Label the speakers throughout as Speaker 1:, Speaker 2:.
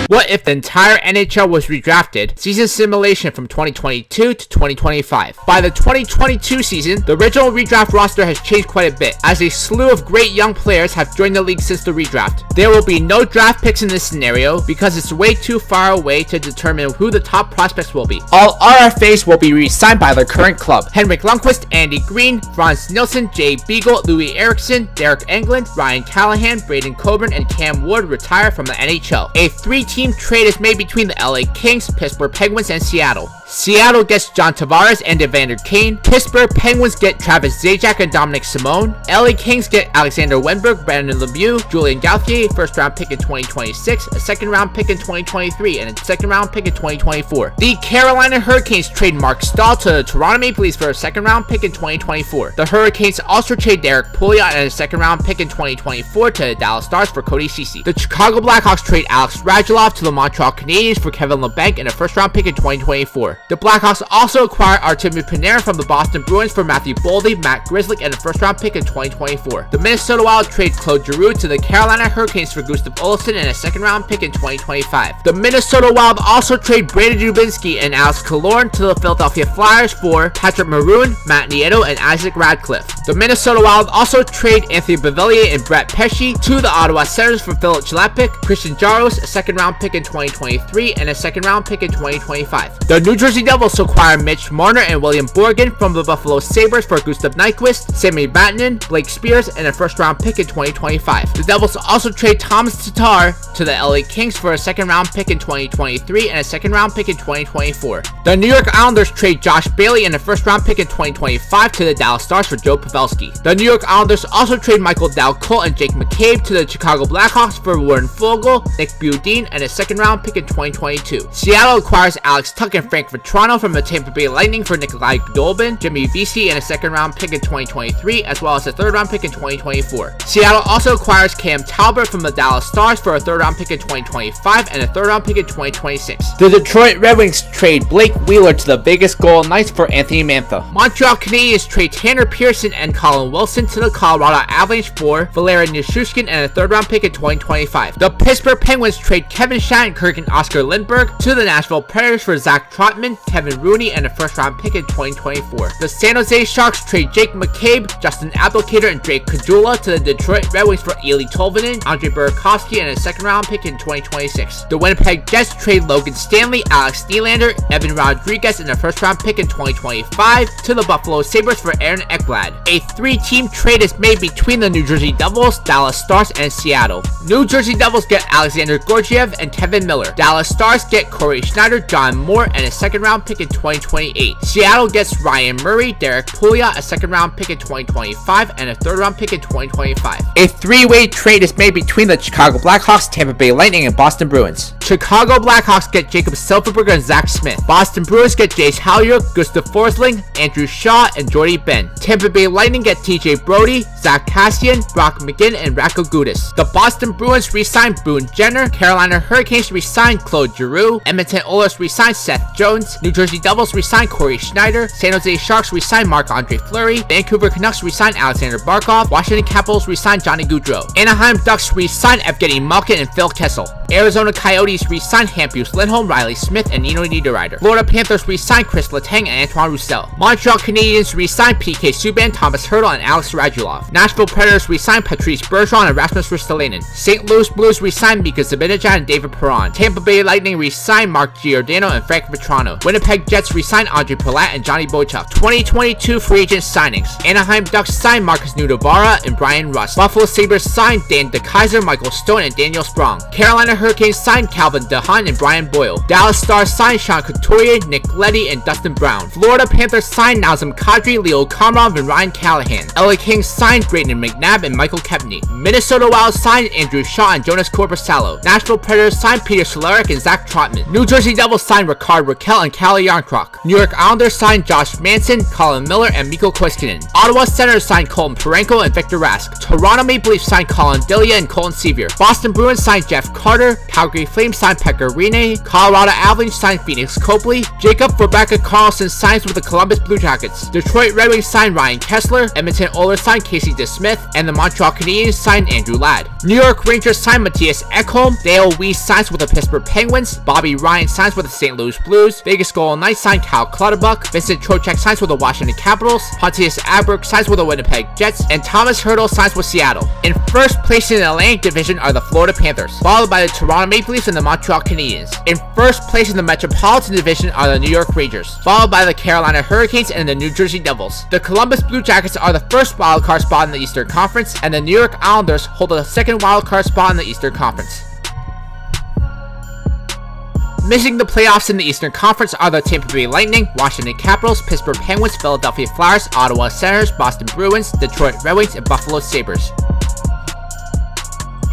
Speaker 1: What if the entire NHL was redrafted? Season simulation from 2022 to 2025. By the 2022 season, the original redraft roster has changed quite a bit, as a slew of great young players have joined the league since the redraft. There will be no draft picks in this scenario because it's way too far away to determine who the top prospects will be. All RFAs will be re-signed by their current club. Henrik Lundqvist, Andy Green, Frans Nielsen, Jay Beagle, Louis Eriksson, Derek Englund, Ryan Callahan, Braden Coburn, and Cam Ward retire from the NHL. A three-team trade is made between the LA Kings, Pittsburgh Penguins, and Seattle. Seattle gets John Tavares and Evander Kane. Pittsburgh Penguins get Travis Zajac and Dominic Simone. LA Kings get Alexander Wenberg, Brandon Lemieux, Julian Gauthier, first-round pick in 2026, a second-round pick in 2023, and a second-round pick in 2024. The Carolina Hurricanes trade Mark Stahl to the Toronto Maple Leafs for a second-round pick in 2024. The Hurricanes also trade Derek Pouliot and a second-round pick in 2024 to the Dallas Stars for Cody Ceci. The Chicago Blackhawks trade Alex Radulov to the Montreal Canadiens for Kevin LeBlanc and a first-round pick in 2024. The Blackhawks also acquired Artemi Panarin from the Boston Bruins for Matthew Boldy, Matt Grzelcyk, and a first-round pick in 2024. The Minnesota Wild trade Claude Giroux to the Carolina Hurricanes for Gustav Olofsson and a second-round pick in 2025. The Minnesota Wild also trade Brandon Dubinsky and Alex Killorn to the Philadelphia Flyers for Patrick Maroon, Matt Nieto, and Isaac Radcliffe. The Minnesota Wild also trade Anthony Beauvillier and Brett Pesce to the Ottawa Senators for Philip Chlapik, Christian Jaros, a second-round pick in 2023, and a second-round pick in 2025. The New Jersey Devils acquire Mitch Marner and William Borgen from the Buffalo Sabres for Gustav Nyquist, Sammy Vatanen, Blake Spears, and a first-round pick in 2025. The Devils also trade Thomas Tatar to the LA Kings for a second-round pick in 2023 and a second-round pick in 2024. The New York Islanders trade Josh Bailey and a first-round pick in 2025 to the Dallas Stars for Joe Pavelski. The New York Islanders also trade Michael Dal-Colle and Jake McCabe to the Chicago Blackhawks for Warren Foegele, Nick Beaudin, and a second-round pick in 2022. Seattle acquires Alex Tuch and Frank Vetrano from the Tampa Bay Lightning for Nikolai Goldobin, Jimmy Vesey, and a second-round pick in 2023, as well as a third-round pick in 2024. Seattle also acquires Cam Talbot from the Dallas Stars for a third-round pick in 2025 and a third-round pick in 2026. The Detroit Red Wings trade Blake Wheeler to the Vegas Golden Knights for Anthony Mantha. Montreal Canadiens trade Tanner Pearson and Colin Wilson to the Colorado Avalanche for Valeri Nichushkin and a third-round pick in 2025. The Pittsburgh Penguins trade Kevin Shattenkirk and Oscar Lindbergh to the Nashville Predators for Zach Trotman, Kevin Rooney, and a first-round pick in 2024. The San Jose Sharks trade Jake McCabe, Justin Abdelkader, and Drake Caggiula to the Detroit Red Wings for Eli Tolvanen, Andre Burakovsky, and a second-round pick in 2026. The Winnipeg Jets trade Logan Stanley, Alex Nylander, Evan Rodriguez, and a first-round pick in 2025 to the Buffalo Sabres for Aaron Ekblad. A three-team trade is made between the New Jersey Devils, Dallas Stars, and Seattle. New Jersey Devils get Alexander Gorgiev and Kevin Miller. Dallas Stars get Corey Schneider, John Moore, and a second-round pick in 2028. Seattle gets Ryan Murray, Derek Pouliot, a second-round pick in 2025, and a third-round pick in 2025. A three-way trade is made between the Chicago Blackhawks, Tampa Bay Lightning, and Boston Bruins. Chicago Blackhawks get Jacob Silfverberg and Zach Smith. Boston Bruins get Jace Halyuk, Gustav Forsling, Andrew Shaw, and Jordy Ben. Tampa Bay Lightning get TJ Brody, Zach Kassian, Brock McGinn, and Radko Gudas. The Boston Bruins re-sign Boone Jenner. Carolina Hurricanes re-sign Claude Giroux. Edmonton Oilers re-sign Seth Jones. New Jersey Devils re-sign Corey Schneider. San Jose Sharks re-sign Marc-Andre Fleury. Vancouver Canucks re-sign Alexander Barkov. Washington Capitals re-sign Johnny Gaudreau. Anaheim Ducks re-sign Evgeny Malkin and Phil Kessel. Arizona Coyotes re-sign Hampus Lindholm, Riley Smith, and Nino Niederreiter. Florida Panthers re-sign Chris Letang and Antoine Roussel. Montreal Canadiens re-sign PK Subban, Thomas Hertl, and Alex Radulov. Nashville Predators re-sign Patrice Bergeron and Rasmus Ristolainen. St. Louis Blues re-sign Mika Zibanejad and David Perron. Tampa Bay Lightning re-sign Mark Giordano and Frank Vetrano. Winnipeg Jets re-sign Andre Palat and Johnny Boychuk. 2022 free agent signings. Anaheim Ducks sign Marcus Nudavara and Brian Rust. Buffalo Sabres sign Dan DeKaiser, Michael Stone, and Daniel Sprong. Carolina Hurricanes sign Calvin DeHaan and Brian Boyle. Dallas Stars sign Sean Couturier, Nick Leddy, and Dustin Brown. Florida Panthers sign Nazem Kadri, Leo Komarov, and Ryan Callahan. LA Kings signed Brayden McNabb and Michael Kepney. Minnesota Wild signed Andrew Shaw and Jonas Korpisalo. Nashville Predators signed Peter Solaric and Zach Trotman. New Jersey Devils signed Ricard Raquel and Calle Yarncroc. New York Islanders signed Josh Manson, Colin Miller, and Mikko Koskinen. Ottawa Senators signed Colton Parayko and Victor Rask. Toronto Maple Leafs signed Colin Delia and Colton Sevier. Boston Bruins signed Jeff Carter. Calgary Flames signed Pekka Rinne. Colorado Avalanche signed Phoenix Copley. Jacob Rebecca Carlson signs with the Columbus Blue Jackets. Detroit Red Wings signed Ryan Kessler. Edmonton Oilers signed Casey DeSmith. And the Montreal Canadiens signed Andrew Ladd. New York Rangers sign Mattias Ekholm. Dale Weiss signs with the Pittsburgh Penguins. Bobby Ryan signs with the St. Louis Blues. Vegas Golden Knights sign Kyle Clutterbuck. Vincent Trocheck signs with the Washington Capitals. Pontius Aberg signs with the Winnipeg Jets. And Thomas Hertl signs with Seattle. In first place in the Atlantic Division are the Florida Panthers, followed by the Toronto Maple Leafs and the Montreal Canadiens. In first place in the Metropolitan Division are the New York Rangers, followed by the Carolina Hurricanes and the New Jersey Devils. The Columbus Blue Jackets are the first wildcard spot in the Eastern Conference, and the New York Islanders hold the second wildcard spot in the Eastern Conference. Missing the playoffs in the Eastern Conference are the Tampa Bay Lightning, Washington Capitals, Pittsburgh Penguins, Philadelphia Flyers, Ottawa Senators, Boston Bruins, Detroit Red Wings, and Buffalo Sabres.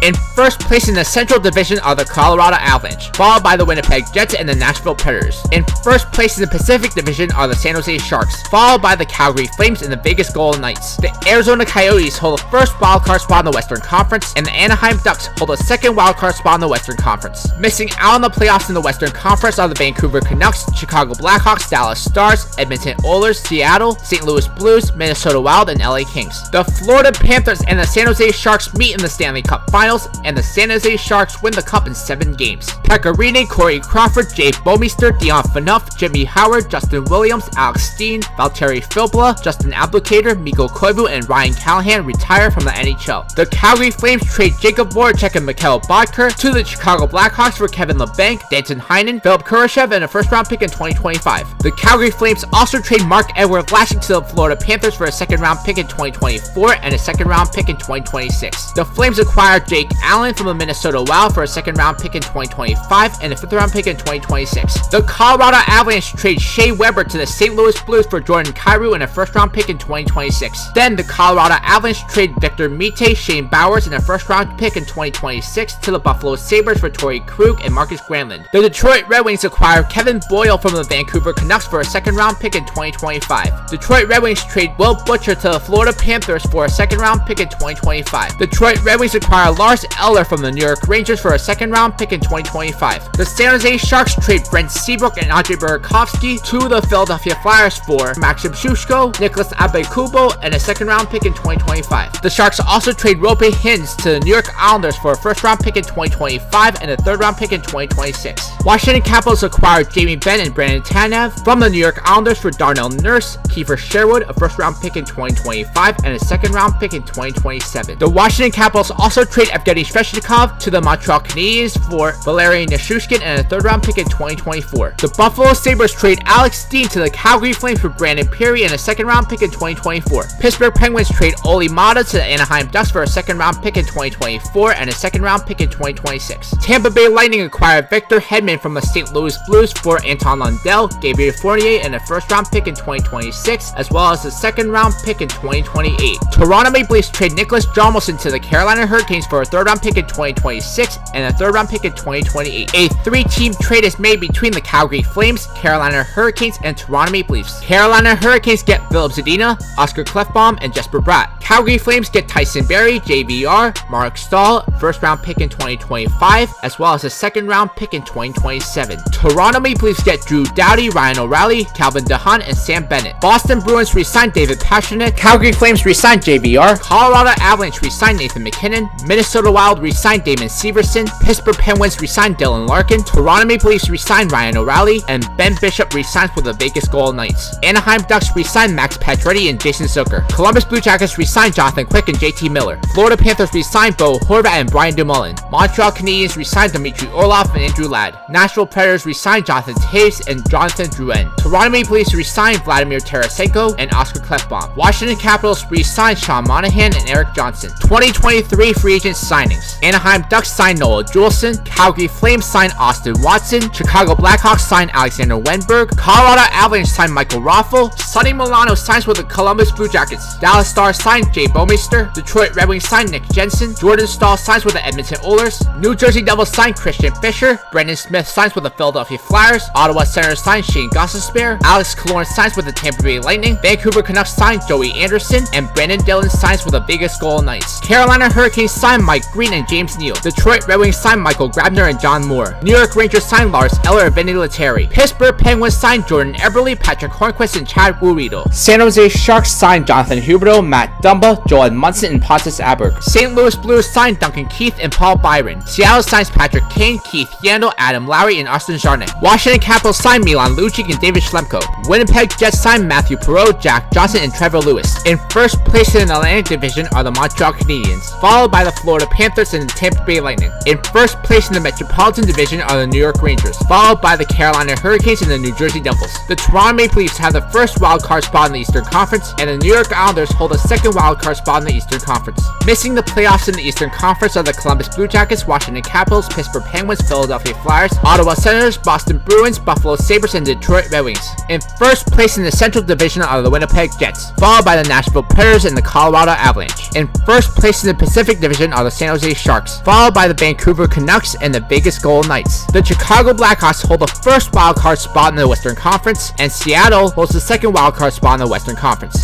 Speaker 1: In first place in the Central Division are the Colorado Avalanche, followed by the Winnipeg Jets and the Nashville Predators. In first place in the Pacific Division are the San Jose Sharks, followed by the Calgary Flames and the Vegas Golden Knights. The Arizona Coyotes hold the first wildcard spot in the Western Conference, and the Anaheim Ducks hold the second wildcard spot in the Western Conference. Missing out on the playoffs in the Western Conference are the Vancouver Canucks, Chicago Blackhawks, Dallas Stars, Edmonton Oilers, Seattle, St. Louis Blues, Minnesota Wild, and LA Kings. The Florida Panthers and the San Jose Sharks meet in the Stanley Cup Finals, and the San Jose Sharks win the cup in 7 games. Pekka Rinne, Corey Crawford, Jay Bouwmeester, Dion Phaneuf, Jimmy Howard, Justin Williams, Alex Steen, Valtteri Filppula, Justin Abdelkader, Mikko Koivu, and Ryan Callahan retire from the NHL. The Calgary Flames trade Jacob Voracek and Mikhail Bodker to the Chicago Blackhawks for Kevin LeBanc, Danton Heinen, Philip Kurashev, and a first-round pick in 2025. The Calgary Flames also trade Marc-Edouard Vlasic to the Florida Panthers for a second-round pick in 2024 and a second-round pick in 2026. The Flames acquired Jake Allen from the Minnesota Wild for a second-round pick in 2025 and a fifth-round pick in 2026. The Colorado Avalanche trade Shea Weber to the St. Louis Blues for Jordan Kyrou and a first-round pick in 2026. Then the Colorado Avalanche trade Victor Mete, Shane Bowers, and a first-round pick in 2026 to the Buffalo Sabres for Torrey Krug and Marcus Granlund. The Detroit Red Wings acquired Kevin Boyle from the Vancouver Canucks for a second-round pick in 2025. Detroit Red Wings trade Will Butcher to the Florida Panthers for a second-round pick in 2025. Detroit Red Wings acquire Lars Eller from the New York Rangers for a second-round pick in 2025. The San Jose Sharks trade Brent Seabrook and Andrei Burakovsky to the Philadelphia Flyers for Maxim Shushko, Nicholas Abekubo, and a second-round pick in 2025. The Sharks also trade Rope Hintz to the New York Islanders for a first-round pick in 2025 and a third-round pick in 2026. Washington Capitals acquired Jamie Benn and Brandon Tanev from the New York Islanders for Darnell Nurse, Kiefer Sherwood, a first-round pick in 2025, and a second-round pick in 2027. The Washington Capitals also trade Evgeny Svechnikov to the Montreal Canadiens for Valeri Nichushkin and a third-round pick in 2024. The Buffalo Sabres trade Alex Steen to the Calgary Flames for Brandon Peary and a second-round pick in 2024. Pittsburgh Penguins trade Oli Mata to the Anaheim Ducks for a second-round pick in 2024 and a second-round pick in 2026. Tampa Bay Lightning acquired Victor Hedman from the St. Louis Blues for Anton Lundell, Gabriel Fournier, and a first-round pick in 2026, as well as a second-round pick in 2028. Toronto Maple Leafs trade Nicholas Hjalmarsson to the Carolina Hurricanes for a third-round pick in 2026 and a third-round pick in 2028. A 3-team trade is made between the Calgary Flames, Carolina Hurricanes, and Toronto Maple Leafs. Carolina Hurricanes get Philip Zadina, Oscar Klefbom, and Jesper Bratt. Calgary Flames get Tyson Barrie, JVR, Mark Stahl, first-round pick in 2025, as well as a second-round pick in 2027. Toronto Maple Leafs get Drew Doughty, Ryan O'Reilly, Calvin DeHaan, and Sam Bennett. Boston Bruins re-sign David Pastrnak. Calgary Flames re-sign JVR. Colorado Avalanche re-sign Nathan McKinnon. Minnesota Wild re-sign Damon Severson. Pittsburgh Penguins re-sign Dylan Larkin. Toronto Maple Leafs re-sign Ryan O'Reilly, and Ben Bishop re-signs with the Vegas Golden Knights. Anaheim Ducks re-sign Max Pacioretty and Jason Zucker. Columbus Blue Jackets re-sign Jonathan Quick and JT Miller. Florida Panthers re-sign Bo Horvat and Brian Dumoulin. Montreal Canadiens re-sign Dmitry Orlov and Andrew Ladd. Nashville Predators re-sign Jonathan Toews and Jonathan Drouin. Toronto Maple Leafs re-sign Vladimir Tarasenko and Oscar Klefbom. Washington Capitals re-sign Sean Monahan and Eric Johnson. 2023 free agent signings. Anaheim Ducks sign Noah Juleson. Calgary Flames sign Austin Watson. Chicago Blackhawks sign Alexander Wenberg. Colorado Avalanche sign Michael Raffl. Sonny Milano signs with the Columbus Blue Jackets. Dallas Stars sign Jay Bouwmeester. Detroit Red Wings sign Nick Jensen. Jordan Staal signs with the Edmonton Oilers. New Jersey Devils sign Christian Fischer. Brendan Smith signs with the Philadelphia Flyers. Ottawa Senators sign Shane Gostisbehere. Alex Killorn signs with the Tampa Bay Lightning. Vancouver Canucks sign Joey Anderson. And Brandon Dillon signs with the Vegas Golden Knights. Carolina Hurricanes sign Mike Mike Green and James Neal. Detroit Red Wings signed Michael Grabner and John Moore. New York Rangers signed Lars Eller and Vinny Lettieri. Pittsburgh Penguins signed Jordan Eberle, Patrick Hornquist, and Chad Ruhwedel. San Jose Sharks signed Jonathan Huberdeau, Matt Dumba, Joel Edmundson, and Pontus Aberg. St. Louis Blues signed Duncan Keith and Paul Byron. Seattle signs Patrick Kane, Keith Yandel, Adam Lowry, and Austin Jarnett. Washington Capitals signed Milan Lucic and David Schlemko. Winnipeg Jets signed Matthew Perreault, Jack Johnson, and Trevor Lewis. In first place in the Atlantic Division are the Montreal Canadiens, followed by the Florida Panthers and the Tampa Bay Lightning. In first place in the Metropolitan Division are the New York Rangers, followed by the Carolina Hurricanes and the New Jersey Devils. The Toronto Maple Leafs have the first wildcard spot in the Eastern Conference, and the New York Islanders hold a second wildcard spot in the Eastern Conference. Missing the playoffs in the Eastern Conference are the Columbus Blue Jackets, Washington Capitals, Pittsburgh Penguins, Philadelphia Flyers, Ottawa Senators, Boston Bruins, Buffalo Sabres, and Detroit Red Wings. In first place in the Central Division are the Winnipeg Jets, followed by the Nashville Predators and the Colorado Avalanche. In first place in the Pacific Division are the San Jose Sharks, followed by the Vancouver Canucks and the Vegas Golden Knights. The Chicago Blackhawks hold the first wildcard spot in the Western Conference, and Seattle holds the second wildcard spot in the Western Conference.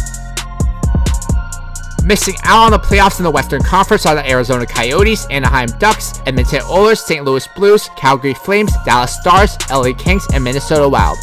Speaker 1: Missing out on the playoffs in the Western Conference are the Arizona Coyotes, Anaheim Ducks, Edmonton Oilers, St. Louis Blues, Calgary Flames, Dallas Stars, LA Kings, and Minnesota Wild.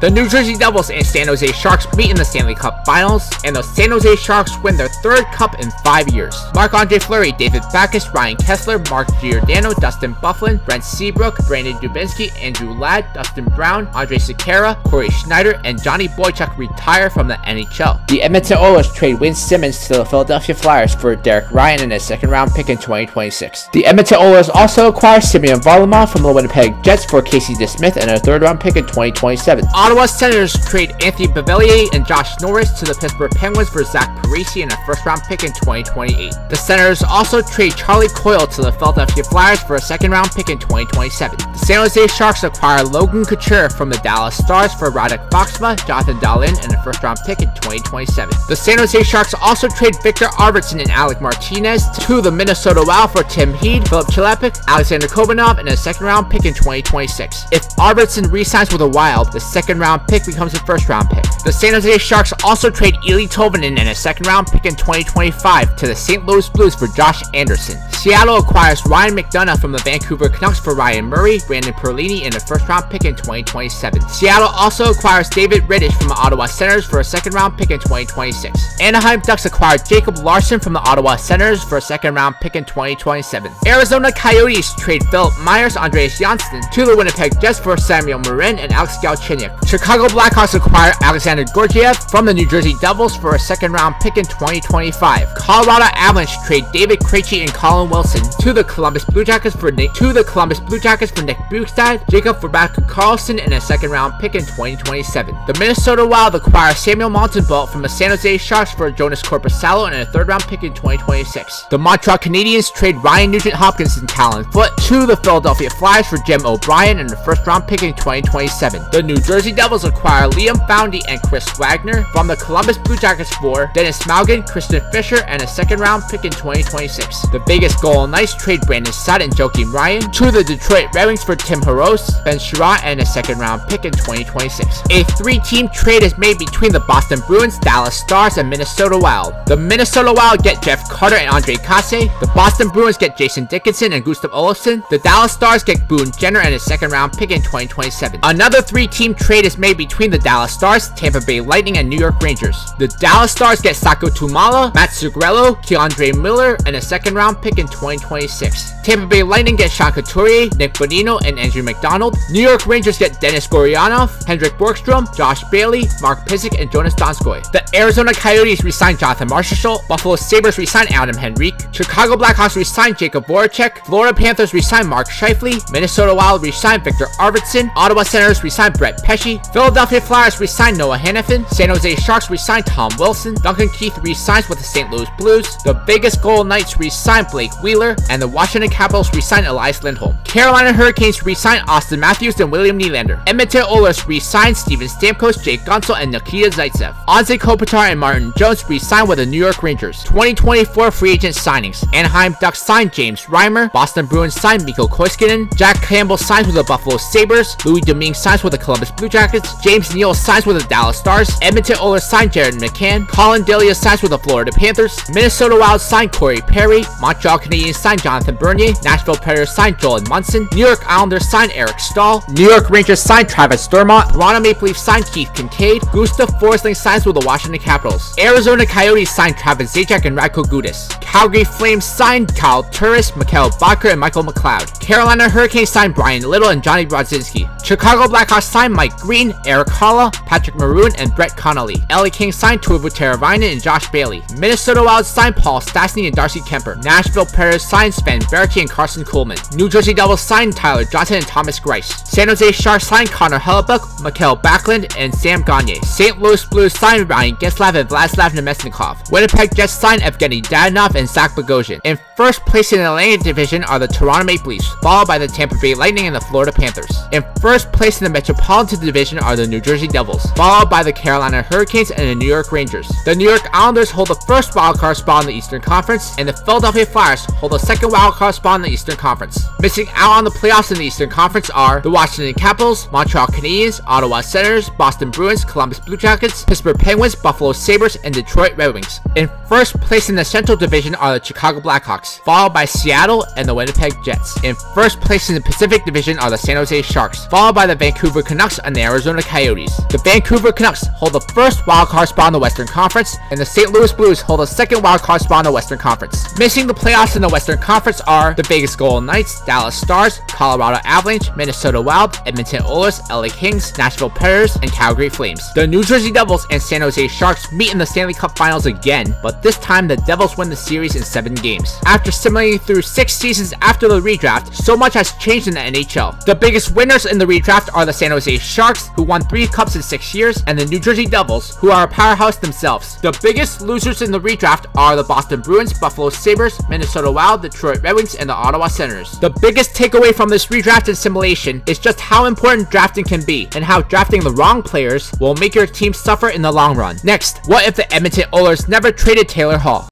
Speaker 1: The New Jersey Devils and San Jose Sharks meet in the Stanley Cup Finals, and the San Jose Sharks win their third cup in 5 years. Marc-Andre Fleury, David Backes, Ryan Kessler, Mark Giordano, Dustin Byfuglien, Brent Seabrook, Brandon Dubinsky, Andrew Ladd, Dustin Brown, Andre Sekera, Corey Schneider, and Johnny Boychuk retire from the NHL. The Edmonton Oilers trade Wayne Simmons to the Philadelphia Flyers for Derek Ryan and a second-round pick in 2026. The Edmonton Oilers also acquire Semyon Varlamov from the Winnipeg Jets for Casey DeSmith and a third-round pick in 2027. Ottawa Senators trade Anthony Beauvillier and Josh Norris to the Pittsburgh Penguins for Zach Parise and a first-round pick in 2028. The Senators also trade Charlie Coyle to the Philadelphia Flyers for a second-round pick in 2027. The San Jose Sharks acquire Logan Couture from the Dallas Stars for Radek Foxma, Jonathan Dahlin, and a first-round pick in 2027. The San Jose Sharks also trade Victor Arvidsson and Alec Martinez to the Minnesota Wild for Tim Heed, Philip Chilepik, Alexander Kobanov, and a second-round pick in 2026. If Arvidsson re-signs with the Wild, the second-round pick becomes a first-round pick. The San Jose Sharks also trade Eli Tolvanen and a second-round pick in 2025 to the St. Louis Blues for Josh Anderson. Seattle acquires Ryan McDonough from the Vancouver Canucks for Ryan Murray, Brandon Perlini, and a first-round pick in 2027. Seattle also acquires David Rittich from the Ottawa Senators for a second-round pick in 2026. Anaheim Ducks acquired Jacob Larson from the Ottawa Senators for a second-round pick in 2027. Arizona Coyotes trade Philip Myers, Andreas Johnston to the Winnipeg Jets for Samuel Marin and Alex Galchenyuk. Chicago Blackhawks acquire Alexander Georgiev from the New Jersey Devils for a second-round pick in 2025. Colorado Avalanche trade David Krejci and Colin Wilson to the Columbus Blue Jackets for Nick Bjugstad, Jacob Forbacka-Karlsson, and a second-round pick in 2027. The Minnesota Wild acquire Samuel Montembeault from the San Jose Sharks for Jonas Korpisalo and a third-round pick in 2026. The Montreal Canadiens trade Ryan Nugent-Hopkins and Talon Foote to the Philadelphia Flyers for Jem O'Brien and a first-round pick in 2027. The New Jersey Devils acquire Liam Foundy and Chris Wagner from the Columbus Blue Jackets for Dennis Malgin, Kristen Fisher, and a second-round pick in 2026. The Vegas Golden Knights trade Brandon Saad and Joakim Ryan to the Detroit Red Wings for Tim Horoz, Ben Sherratt, and a second-round pick in 2026. A three-team trade is made between the Boston Bruins, Dallas Stars, and Minnesota Wild. The Minnesota Wild get Jeff Carter and Andre Kasse. The Boston Bruins get Jason Dickinson and Gustav Olofsson. The Dallas Stars get Boone Jenner and a second-round pick in 2027. Another three-team trade is made between the Dallas Stars, Tampa Bay Lightning, and New York Rangers. The Dallas Stars get Sako Tumala, Matt Zuccarello, Keandre Miller, and a second-round pick in 2026. Tampa Bay Lightning get Sean Couturier, Nick Bonino, and Andrew McDonald. New York Rangers get Dennis Gurianov, Hendrik Borgstrom, Josh Bailey, Mark Pysyk, and Jonas Donskoy. The Arizona Coyotes re-sign Jonathan Marchessault. Buffalo Sabres re-sign Adam Henrique. Chicago Blackhawks re-sign Jacob Voracek. Florida Panthers re-sign Mark Scheifele. Minnesota Wild re-sign Victor Arvidsson. Ottawa Senators re-sign Brett Pesce. Philadelphia Flyers re-sign Noah Hanifin. San Jose Sharks re-sign Tom Wilson. Duncan Keith re-signs with the St. Louis Blues. The Vegas Golden Knights re-sign Blake Wheeler, and the Washington Capitals re-signed Elias Lindholm. Carolina Hurricanes re-signed Austin Matthews and William Nylander. Edmonton Oilers re-signed Steven Stamkos, Jake Guentzel, and Nikita Zaitsev. Anze Kopitar and Martin Jones re-signed with the New York Rangers. 2024 free agent signings. Anaheim Ducks signed James Reimer. Boston Bruins signed Mikko Koskinen. Jack Campbell signs with the Buffalo Sabres. Louis Domingue signs with the Columbus Blue Jackets. James Neal signs with the Dallas Stars. Edmonton Oilers signed Jared McCann. Colin Delia signs with the Florida Panthers. Minnesota Wild signed Corey Perry. Montreal Canadiens signed Jonathan Bernier. Nashville Predators signed Joel Munson. New York Islanders signed Eric Stahl. New York Rangers signed Travis Dermott. Toronto Maple Leafs signed Keith Kincaid. Gustav Forsling signs with the Washington Capitals. Arizona Coyotes signed Travis Zajac and Radko Gudas. Calgary Flames signed Kyle Turris, Mikhail Bodker, and Michael McLeod. Carolina Hurricanes signed Brian Little and Johnny Brodzinski. Chicago Blackhawks signed Mike Green, Eric Holla, Patrick Maroon, and Brett Connolly. LA Kings signed Tuivu Teravainen and Josh Bailey. Minnesota Wild signed Paul Stastny and Darcy Kemper. Nashville Predators signed Sven Berkey and Carson Coleman. New Jersey Devils signed Tyler Johnson and Thomas Greiss. San Jose Sharks signed Connor Hellebuyck, Mikael Backlund, and Sam Gagne. St. Louis Blues signed Ryan Getzlaf and Vladislav Nemesnikov. Winnipeg Jets signed Evgeny Dadonov and Zach Bogosian. In first place in the Atlantic Division are the Toronto Maple Leafs, followed by the Tampa Bay Lightning and the Florida Panthers. In first place in the Metropolitan Division are the New Jersey Devils, followed by the Carolina Hurricanes and the New York Rangers. The New York Islanders hold the first wildcard spot in the Eastern Conference, and the Philadelphia Flyers hold the second wildcard spot in the Eastern Conference. Missing out on the playoffs in the Eastern Conference are the Washington Capitals, Montreal Canadiens, Ottawa Senators, Boston Bruins, Columbus Blue Jackets, Pittsburgh Penguins, Buffalo Sabres, and Detroit Red Wings. In first place in the Central Division are the Chicago Blackhawks, followed by Seattle and the Winnipeg Jets. In first place in the Pacific Division are the San Jose Sharks, followed by the Vancouver Canucks and the Arizona Coyotes. The Vancouver Canucks hold the first wildcard spot in the Western Conference, and the St. Louis Blues hold the second wildcard spot in the Western Conference. Missing the playoffs in the Western Conference are the Vegas Golden Knights, Dallas Stars, Colorado Avalanche, Minnesota Wild, Edmonton Oilers, LA Kings, Nashville Predators, and Calgary Flames. The New Jersey Devils and San Jose Sharks meet in the Stanley Cup Finals again, but this time the Devils win the series in 7 games. After simulating through 6 seasons after the redraft, so much has changed in the NHL. The biggest winners in the redraft are the San Jose Sharks, who won 3 cups in 6 years, and the New Jersey Devils, who are a powerhouse themselves. The biggest losers in the redraft are the Boston Bruins, Buffalo Sabres, Minnesota Wild, Detroit Red Wings, and the Ottawa Senators. The biggest takeaway from this redraft and simulation is just how important drafting can be, and how drafting the wrong players will make your team suffer in the long run. Next, what if the Edmonton Oilers never traded Taylor Hall?